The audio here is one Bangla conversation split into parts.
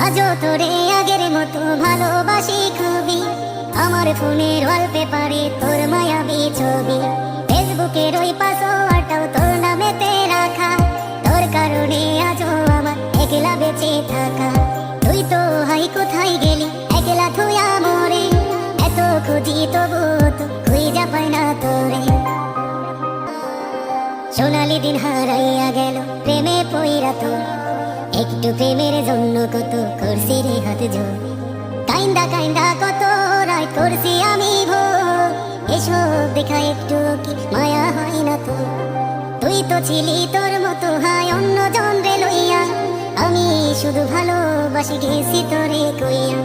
আজও তোরে আগের মতো ভালোবাসি খুবই। আমার ফোনের ওয়ালপেপারে তোর মায়াবী ছবি, ফেসবুকের ওই পাসওয়ার্ডটাও তোর নামেতে রাখা। তোর কারণে আজও আমার একলা বেঁচে থাকা। তুই তো হাই কোথায় গেলি একলা থুয়া মরে, এত খুঁজি তবু তো খুঁজা পাই না তোরে। সোনালি দিন হারাইয়া গেল প্রেমে পইরা তোর, একটু প্রেমের জন্য কত করছি রে হাত জোর। কাইন্দা কাইন্দা কত রাত করছি আমি ভোর, এসব দেখা একটু কি মায়া হয় না তোর? তুই তো ছিলি তোর মতো হায় অন্য জন রে লইয়া, আমি শুধু ভালোবাসি গেছি তোরে কইয়া।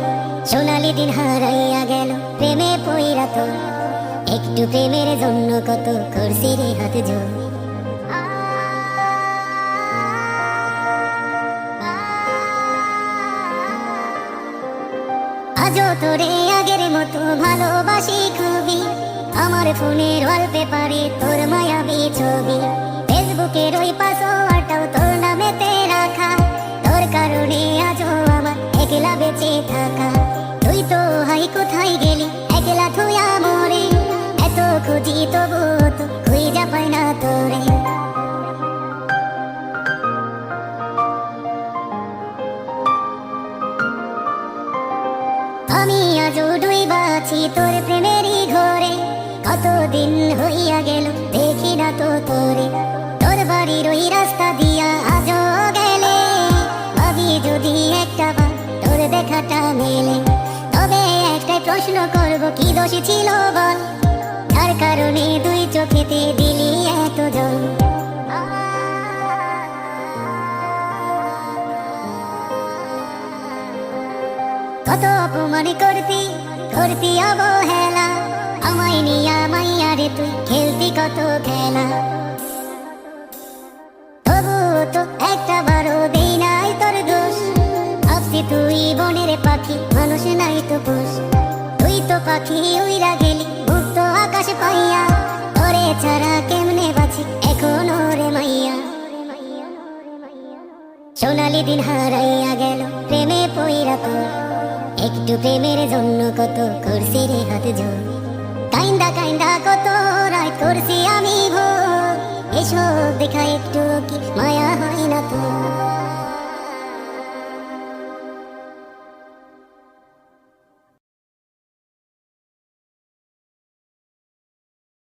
সোনালি দিন হারাইয়া গেল প্রেমে পইরা তোর, একটু প্রেমের জন্য কত করছি রে হাত জোর। আজও তোরে আগের মতো ভালোবাসি খুবই। আমার ফোনের ওয়ালপেপারে তোর মায়াবী ছবি, ফেসবুকের ওই পাসওয়ার্ডটাও তোর নামেতে রাখা। তোর কারণে আজও আমার একলা বেঁচে থাকা। তুই তো হাই কোথায় গেলি একলা থুয়া মরে, এত খুঁজি তবু তো খুঁজা পাই না তোরে। আমি আজও ডুইবা আছি তোর প্রেমেরই ঘরে, কতদিন হইয়া গেল দেখি না তো তোরে। তোর বাড়ির ওই রাস্তা দিয়া আজও গেলে, ভাবি যদি একটা বার তোর দেখাটা মেলে। তবে একটাই প্রশ্ন করব, কি দোষ ছিল বল, যার কারণে দুই চোখেতে দিলি এত জল। কত অপমান করতি করতি অবহেলা, আমায় নিয়া মাইয়া রে তুই খেলতি কত খেলা। তবু তো একটা বারো দেই নাই তোর দোষ, ভাবছি তুই বনের পাখি মানুষ নাই তো পোষ। তুই তো পাখি উইরা গেলি মুক্ত আকাশ পাইয়া, তোরে ছাড়া কেমনে বাঁচি এখন রে মাইয়া। সোনালি দিন হারাইয়া গেল প্রেমে পইরা তোর, একটু প্রেমের জন্য কত করছি রে হাত জোর। কাইন্দা কাইন্দা কত রাত করছি আমি ভোর,